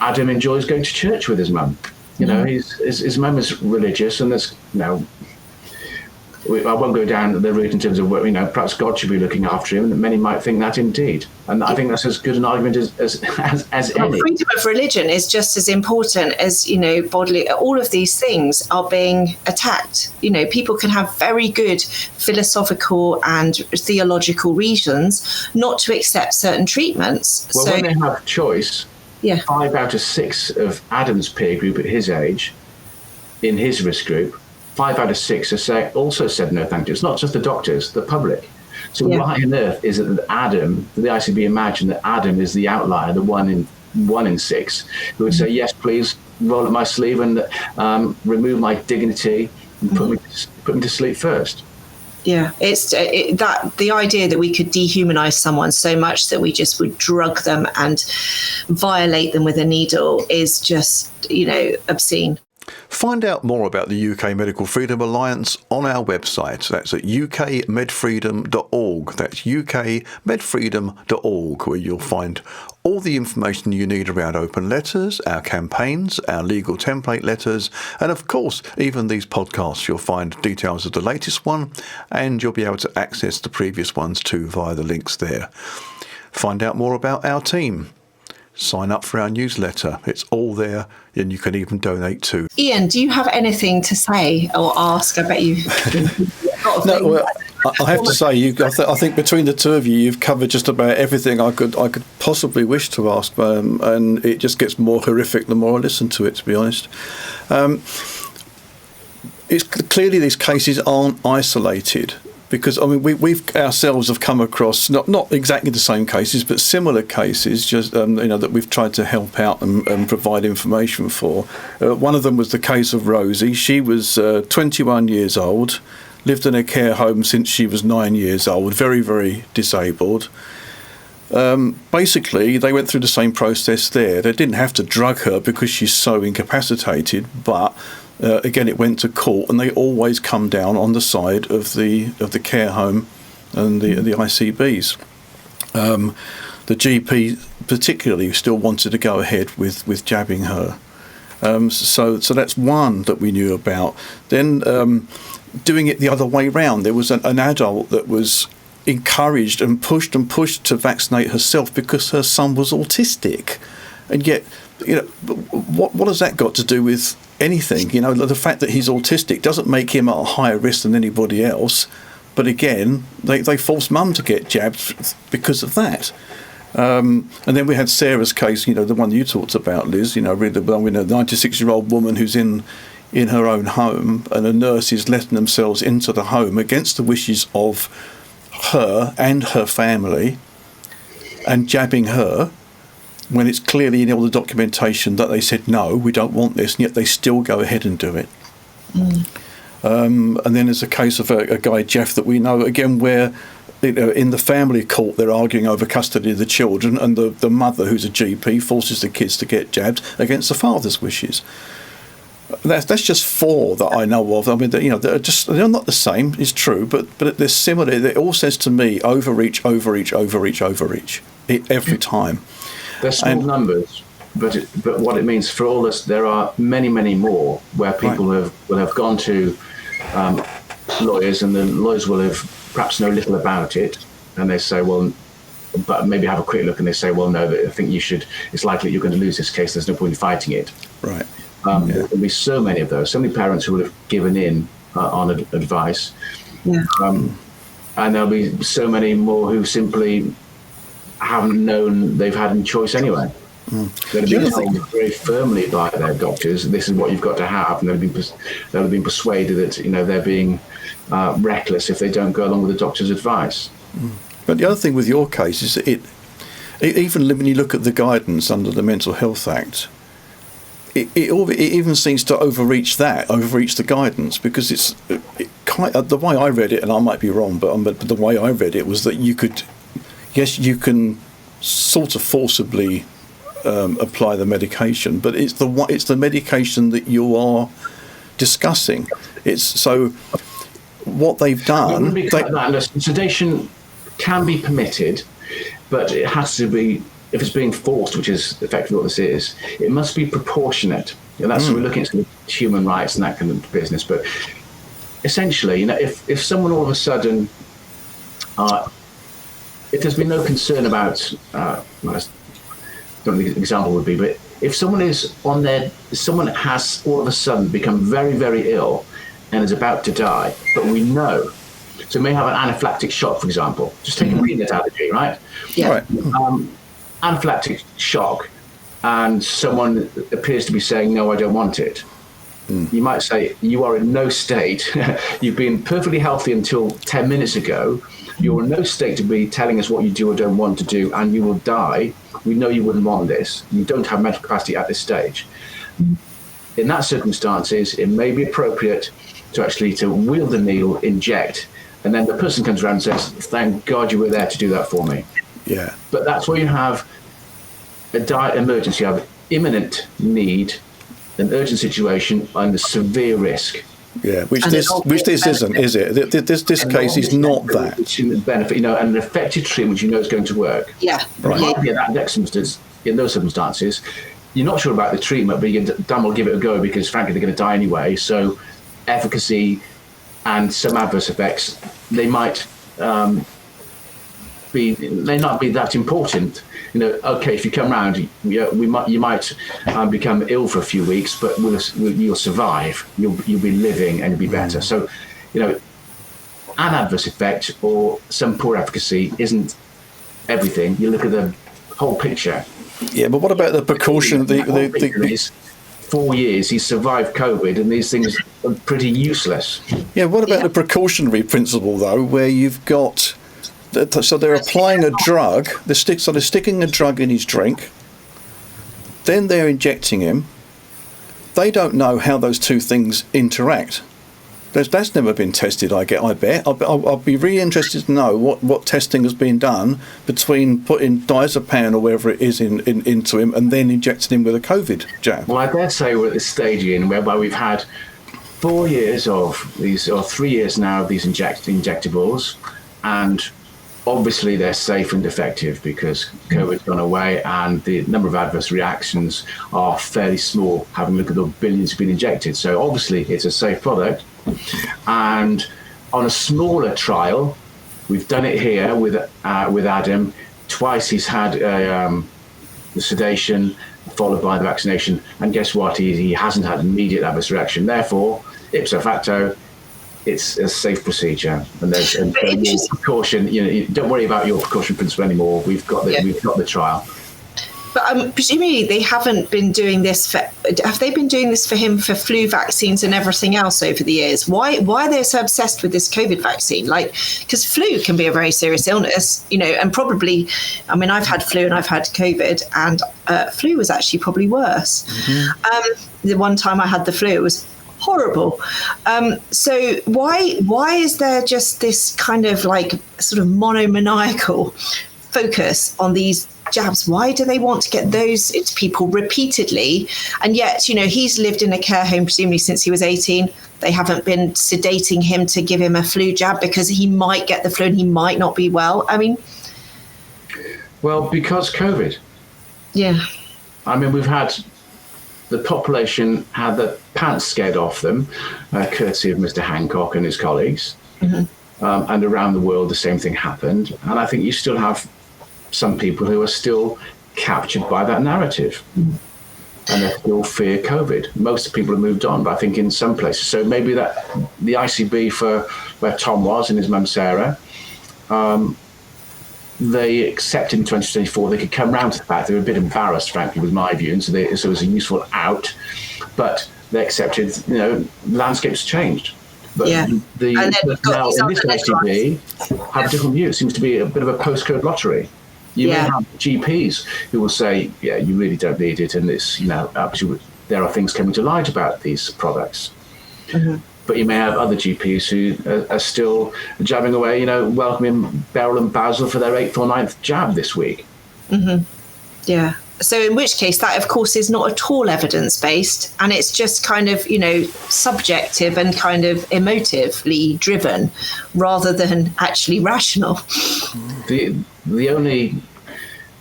Adam enjoys going to church with his mum. His mum is religious, and there's I won't go down the route in terms of perhaps God should be looking after him. Many might think that indeed, and I think that's as good an argument as any. Freedom of religion is just as important as bodily. All of these things are being attacked. People can have very good philosophical and theological reasons not to accept certain treatments. Well, when they have choice, 5 out of 6 of Adam's peer group at his age, in his risk group, 5 out of 6 also said no thank you. It's not just the doctors, the public. So why on earth is it that Adam, the ICB imagine that Adam is the outlier, the 1 in 6, who would say, yes, please roll up my sleeve and remove my dignity and put me to sleep first. Yeah, it's that the idea that we could dehumanize someone so much that we just would drug them and violate them with a needle is just, obscene. Find out more about the UK Medical Freedom Alliance on our website. That's at ukmedfreedom.org. That's ukmedfreedom.org, where you'll find all the information you need around open letters, our campaigns, our legal template letters, and of course, even these podcasts. You'll find details of the latest one, and you'll be able to access the previous ones too via the links there. Find out more about our team. sign up for our newsletter. It's all there, and you can even donate too. Ian, do you have anything to say or ask? I bet you. No, well, I have to say, I think between the two of you, you've covered just about everything I could possibly wish to ask, and it just gets more horrific the more I listen to it, to be honest. It's clearly these cases aren't isolated, because I mean we've ourselves have come across not exactly the same cases, but similar cases, just that we've tried to help out and provide information for. One of them was the case of Rosie. She was 21 years old, lived in a care home since she was 9 years old, very, very disabled. Basically, they went through the same process there. They didn't have to drug her because she's so incapacitated, but again, it went to court, and they always come down on the side of the care home and the ICBs. The GP particularly still wanted to go ahead with jabbing her. So that's one that we knew about. Then doing it the other way round, there was an adult that was encouraged and pushed to vaccinate herself because her son was autistic, and yet, what has that got to do with anything? The fact that he's autistic doesn't make him at a higher risk than anybody else. But again, they forced mum to get jabbed because of that. And then we had Sarah's case, the one you talked about, Liz. With a 96-year-old woman who's in her own home, and the nurses letting themselves into the home against the wishes of her and her family, and jabbing her, when it's clearly in all the documentation that they said, no, we don't want this, and yet they still go ahead and do it. And then there's a case of a guy, Jeff, that we know, again, where in the family court they're arguing over custody of the children, and the mother, who's a GP, forces the kids to get jabbed against the father's wishes. That's just four that I know of. I mean, they're not the same, it's true, but they're similar. It all says to me, overreach, every time. They're small numbers, but what it means for all us, there are many, many more where people will have gone to lawyers, and the lawyers will have perhaps know little about it, and they say, well, but maybe have a quick look, and they say, well, no, I think you should. It's likely you're going to lose this case. There's no point in fighting it. Right. There will be so many of those, so many parents who would have given in on advice, and there'll be so many more who simply haven't known they've had any choice anyway. They've been told very firmly by their doctors, this is what you've got to have, and they'll have been persuaded that they're being reckless if they don't go along with the doctor's advice. But the other thing with your case is that even when you look at the guidance under the Mental Health Act, it even seems to overreach the guidance, because the way I read it, and I might be wrong, but the way I read it was that you can sort of forcibly apply the medication, but it's the medication that you are discussing. It's so what they've done. Sedation can be permitted, but it has to be. If it's being forced, which is effectively what this is, it must be proportionate. And that's we're looking at sort of human rights and that kind of business. But essentially, if someone all of a sudden, if there's been no concern about, I don't know what the example would be, but if someone has all of a sudden become very, very ill and is about to die, but we know, so may have an anaphylactic shock, for example. Just take a peanut allergy, right? Yeah. Right. Anaphylactic shock, and someone appears to be saying, no, I don't want it. You might say, you are in no state. You've been perfectly healthy until 10 minutes ago. You're in no state to be telling us what you do or don't want to do, and you will die. We know you wouldn't want this. You don't have mental capacity at this stage. In that circumstances, it may be appropriate to wield the needle, inject, and then the person comes around and says, thank God you were there to do that for me. Yeah. But that's where you have a dire emergency. You have imminent need, an urgent situation, and a severe risk. Yeah, which this isn't, is it? This case is not that. Benefit, and an effective treatment is going to work. Yeah. Right. In those circumstances, you're not sure about the treatment, but you damn well give it a go, because frankly they're going to die anyway. So efficacy and some adverse effects, they might may not be that important. Okay, if you come round, you might become ill for a few weeks, but you'll survive. You'll be living and you'll be better. So, an adverse effect or some poor efficacy isn't everything. You look at the whole picture. Yeah, but what about the precaution? The 4 years he's survived COVID, and these things are pretty useless. Yeah, what about the precautionary principle though, where you've got so they're applying a drug, they're sticking a drug in his drink, then they're injecting him. They don't know how those two things interact. That's never been tested, I bet. I'll be really interested to know what testing has been done between putting diazepam or whatever it is into him and then injecting him with a COVID jab. Well, I dare say we're at this stage in whereby we've had 4 years of these, or 3 years now of these injectables, and obviously they're safe and effective because COVID's gone away and the number of adverse reactions are fairly small, having a look at the billions who've been injected. So obviously it's a safe product. And on a smaller trial, we've done it here with Adam. Twice he's had the sedation followed by the vaccination, and guess what? He hasn't had immediate adverse reaction. Therefore, ipso facto, it's a safe procedure, and there's more precaution. Don't worry about your precaution principle anymore. We've got the trial. But presumably they haven't been doing this have they been doing this for him for flu vaccines and everything else over the years? Why are they so obsessed with this COVID vaccine? Because flu can be a very serious illness, and probably, I've had flu and I've had COVID, and flu was actually probably worse. Mm-hmm. The one time I had the flu, it was horrible. So why is there just this kind of sort of monomaniacal focus on these jabs? Why do they want to get those into people repeatedly? And yet, he's lived in a care home presumably since he was 18. They haven't been sedating him to give him a flu jab because he might get the flu and he might not be well. Well, because COVID. Yeah. We've had the population had the pants scared off them, courtesy of Mr. Hancock and his colleagues. Mm-hmm. And around the world, the same thing happened. And I think you still have some people who are still captured by that narrative, and they still fear COVID. Most people have moved on, but I think in some places, so maybe that the ICB for where Tom was and his mum Sarah, they accepted in 2024 they could come round to the fact they were a bit embarrassed, frankly, with my view, and so it was a useful out, but they accepted, landscape's changed. But now in this ICB have a different view. It seems to be a bit of a postcode lottery. You may have GPs who will say, yeah, you really don't need it, and it's, actually there are things coming to light about these products. Mm-hmm. But you may have other GPs who are still jabbing away, welcoming Beryl and Basil for their 8th or 9th jab this week. Mm-hmm. Yeah. So in which case that, of course, is not at all evidence-based, and it's just kind of, subjective and kind of emotively driven rather than actually rational. The only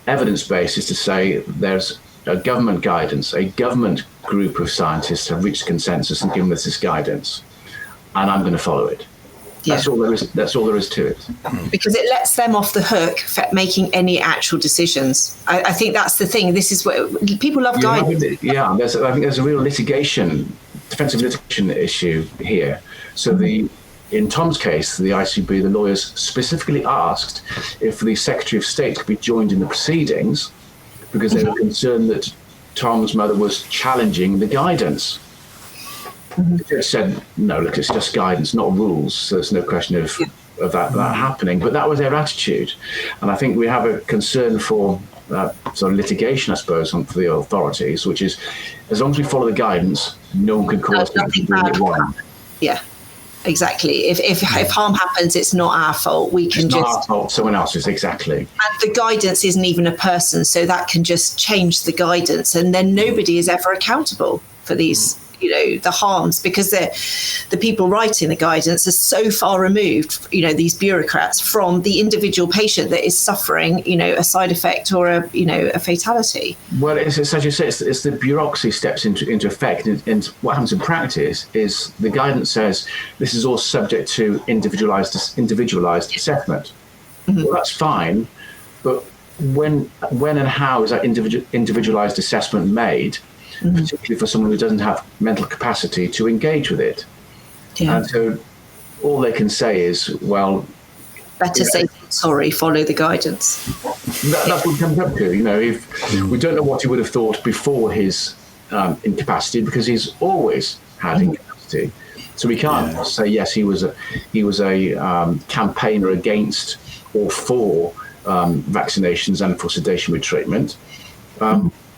evidence base is to say there's a government guidance, a government group of scientists have reached consensus and given us this guidance, and I'm going to follow it. Yeah. That's all there is to it. Because it lets them off the hook for making any actual decisions. I think that's the thing. This is what people love guidance. I think there's a real defensive litigation issue here. So in Tom's case, the ICB, the lawyers specifically asked if the Secretary of State could be joined in the proceedings because they were concerned that Tom's mother was challenging the guidance. Mm-hmm. The judge said, no, look, it's just guidance, not rules, so there's no question of that happening. But that was their attitude. And I think we have a concern for sort of litigation, I suppose, for the authorities, which is as long as we follow the guidance, no one can cause people to do it wrong. Yeah. Exactly. If harm happens, it's not our fault. It's not our fault, someone else's, exactly. And the guidance isn't even a person, so that can just change the guidance, and then nobody is ever accountable for these, the harms, because the people writing the guidance are so far removed, these bureaucrats, from the individual patient that is suffering, a side effect or a fatality. Well, it's as you say, it's the bureaucracy steps into effect, and what happens in practice is the guidance says this is all subject to individualized assessment. Well, that's fine, but when and how is that individualized assessment made, particularly for someone who doesn't have mental capacity to engage with it? Yeah. And so all they can say is, well, better say sorry, follow the guidance. That's what it comes up to. If we don't know what he would have thought before his incapacity, because he's always had incapacity. So we can't say, yes, he was a campaigner against or for vaccinations and for sedation with treatment.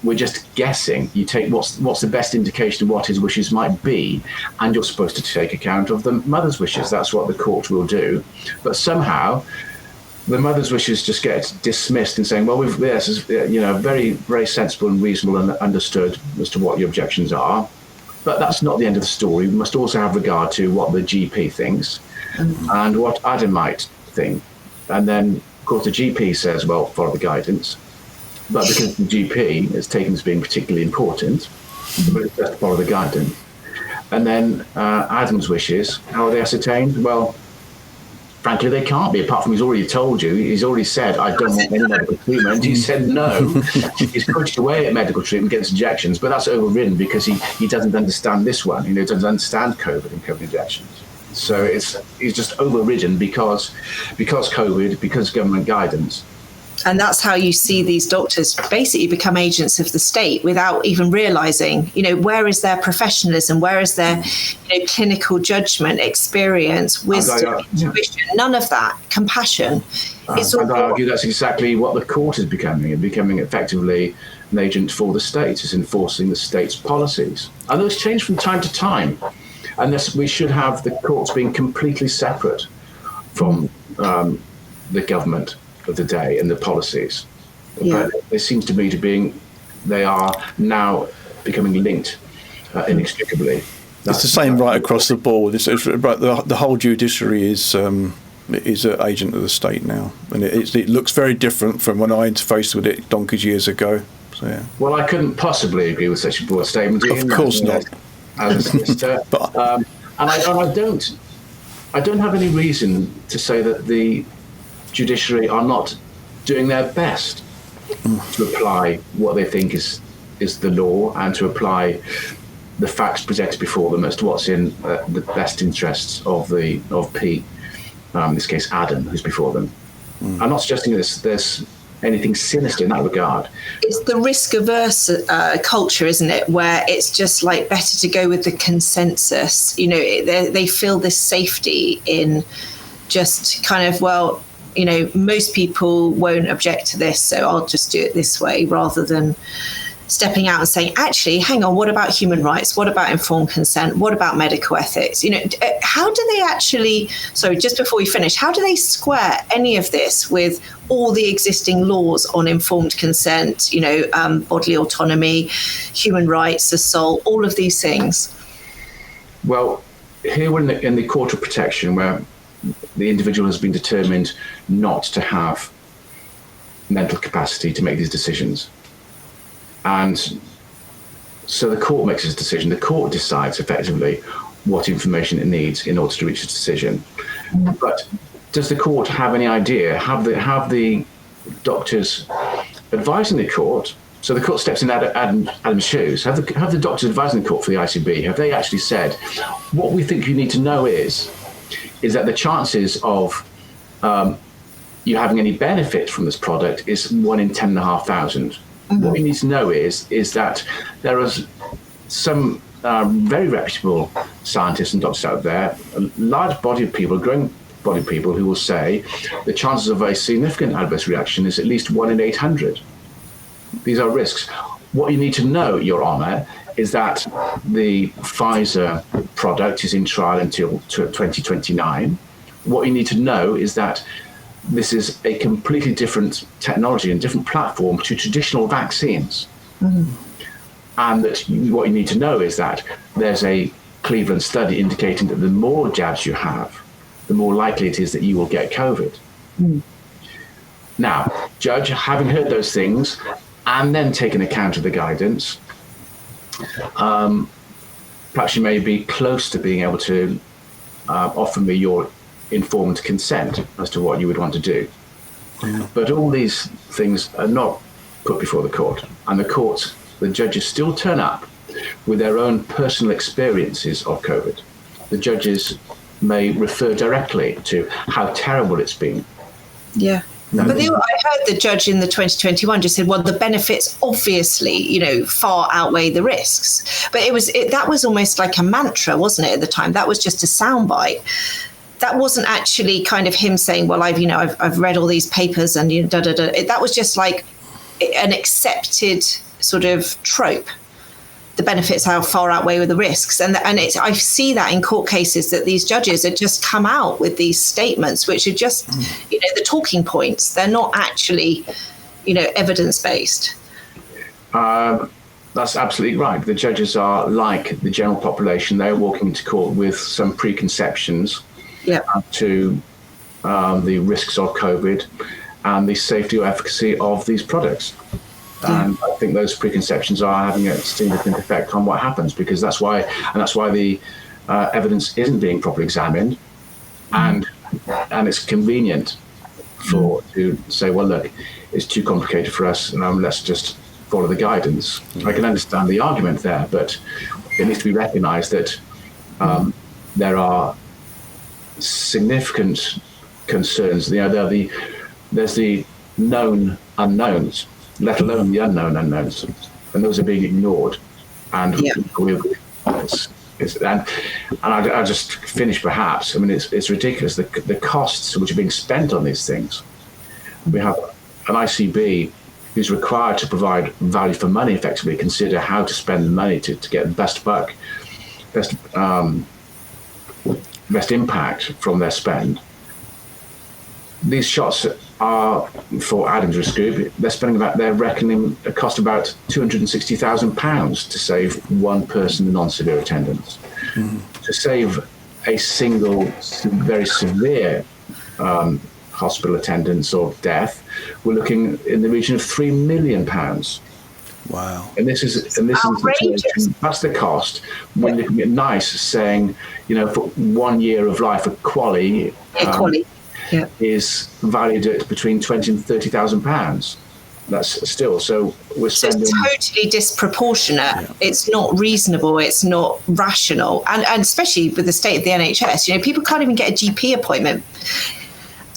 We're just guessing. You take what's the best indication of what his wishes might be, and you're supposed to take account of the mother's wishes. That's what the court will do. But somehow, the mother's wishes just get dismissed and saying, well, this is very, very sensible and reasonable and understood as to what your objections are. But that's not the end of the story. We must also have regard to what the GP thinks and what Adam might think. And then, of course, the GP says, well, follow the guidance. But because the GP is taken as being particularly important, but it's just follow the guidance. And then Adam's wishes, how are they ascertained? Well, frankly, they can't be, apart from he's already told you. He's already said, I don't want any medical treatment. He said no. He's pushed away at medical treatment, gets injections, but that's overridden because he doesn't understand this one. He doesn't understand COVID and COVID injections. So he's just overridden because COVID, because government guidance. And that's how you see these doctors basically become agents of the state without even realizing, where is their professionalism? Where is their clinical judgment, wisdom, intuition? None of that. Compassion. And I argue that's exactly what the court is becoming effectively an agent for the state. It's enforcing the state's policies. And those change from time to time. And we should have the courts being completely separate from the government of the day and the policies. But it seems to me they are now becoming linked inextricably. It's the same right across the board. The whole judiciary is an agent of the state now, and it looks very different from when I interfaced with it donkeys years ago. So, yeah. Well, I couldn't possibly agree with such a broad statement. Of course not. As a solicitor, and I don't have any reason to say that the judiciary are not doing their best to apply what they think is the law and to apply the facts presented before them as to what's in the best interests of P, in this case Adam, who's before them. I'm not suggesting there's anything sinister in that regard. It's the risk-averse culture, isn't it, where it's just like better to go with the consensus. They feel this safety in just kind of, well, most people won't object to this, so I'll just do it this way, rather than stepping out and saying, actually, hang on, what about human rights? What about informed consent? What about medical ethics? How do they actually, sorry, just before we finish, how do they square any of this with all the existing laws on informed consent, bodily autonomy, human rights, assault, all of these things? Well, here we're in the court of protection, where the individual has been determined not to have mental capacity to make these decisions. And so the court makes its decision. The court decides effectively what information it needs in order to reach its decision. But does the court have any idea? Have the doctors advising the court? So the court steps in Adam's shoes. Have the doctors advising the court for the ICB? Have they actually said, what we think you need to know is that the chances of you having any benefit from this product is 1 in 10,500. What you need to know is that there is some very reputable scientists and doctors out there, a large body of people, a growing body of people, who will say the chances of a significant adverse reaction is at least 1 in 800. These are risks. What you need to know, Your Honour, is that the Pfizer product is in trial until 2029. What you need to know is that this is a completely different technology and different platform to traditional vaccines. And that what you need to know is that there's a Cleveland study indicating that the more jabs you have, the more likely it is that you will get COVID. Now, Judge, having heard those things and then taken account of the guidance, perhaps you may be close to being able to offer me your informed consent as to what you would want to do. But all these things are not put before the court, and the judges still turn up with their own personal experiences of COVID. The judges may refer directly to how terrible it's been. Yeah. But I heard the judge in the 2021 just said, well, the benefits obviously, far outweigh the risks. But that was almost like a mantra, wasn't it, at the time? That was just a soundbite. That wasn't actually kind of him saying, well, I've read all these papers and That was just like an accepted sort of trope. The benefits how far outweigh with the risks, and I see that in court cases that these judges had just come out with these statements, which are just the talking points. They're not actually evidence based. That's absolutely right. The judges are like the general population. They're walking into court with some preconceptions to the risks of COVID and the safety or efficacy of these products. And I think those preconceptions are having a significant effect on what happens, because that's why the evidence isn't being properly examined, and it's convenient to say, well, look, it's too complicated for us, let's just follow the guidance. I can understand the argument there, but it needs to be recognised that there are significant concerns. There's the known unknowns, let alone the unknown unknowns, and those are being ignored. And I'll just finish perhaps. I mean, it's ridiculous, the costs which are being spent on these things. We have an ICB who's required to provide value for money, effectively consider how to spend the money to get the best buck, best impact from their spend. These shots are for Adam's risk group. They're reckoning a cost about £260,000 to save one person in non-severe attendance. To save a single very severe hospital attendance or death, we're looking in the region of £3 million. Wow! And this is that's the cost. When looking at NICE saying, for 1 year of life, a QALY is valued at between £20,000 and £30,000. That's still so it's totally disproportionate. Yeah. It's not reasonable. It's not rational, and especially with the state of the NHS, people can't even get a GP appointment.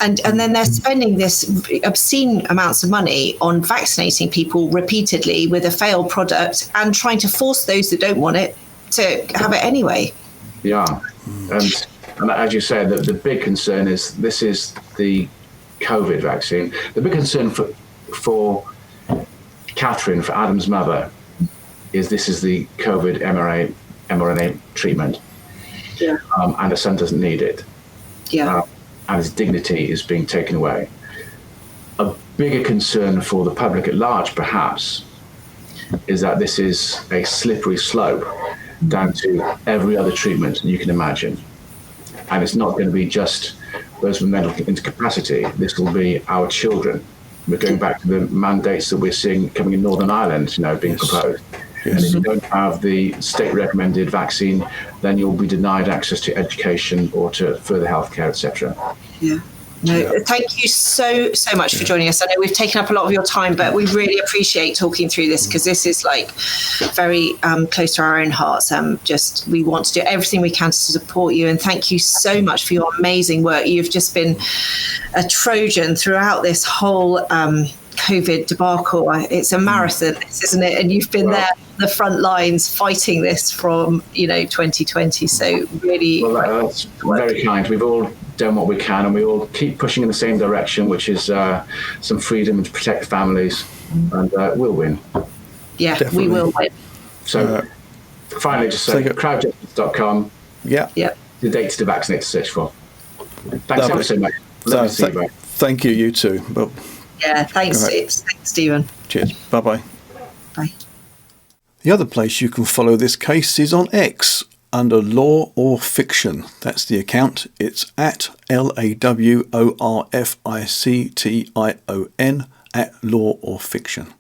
And then they're spending this obscene amounts of money on vaccinating people repeatedly with a failed product and trying to force those that don't want it to have it anyway. Yeah. And as you said, the big concern is this is the COVID vaccine. The big concern for Catherine, for Adam's mother, is this is the COVID mRNA treatment. Yeah. And her son doesn't need it. Yeah. And his dignity is being taken away. A bigger concern for the public at large, perhaps, is that this is a slippery slope down to every other treatment you can imagine. And it's not going to be just those with mental incapacity. This will be our children. We're going back to the mandates that we're seeing coming in Northern Ireland, being proposed. And if you don't have the state-recommended vaccine, then you'll be denied access to education or to further healthcare, etc. Yeah. No, thank you so much for joining us. I know we've taken up a lot of your time, but we really appreciate talking through this, because this is very close to our own hearts. We want to do everything we can to support you, and thank you so much for your amazing work. You've just been a Trojan throughout this whole COVID debacle. It's a marathon, isn't it? And you've been there on the front lines fighting this from 2020. So really, that's very kind. We've all done what we can, and we all keep pushing in the same direction, which is some freedom to protect families, and we'll win. Yeah, definitely. We will win. So finally, just say crowdjustice.com. Yeah. Sedate to vaccinate to search for. Thanks ever so much. Thank you. You too. Well, yeah, thanks, Stephen. Cheers. Bye-bye. Bye. The other place you can follow this case is on X under Law or Fiction. That's the account. It's at LAWORFICTION at Law or Fiction.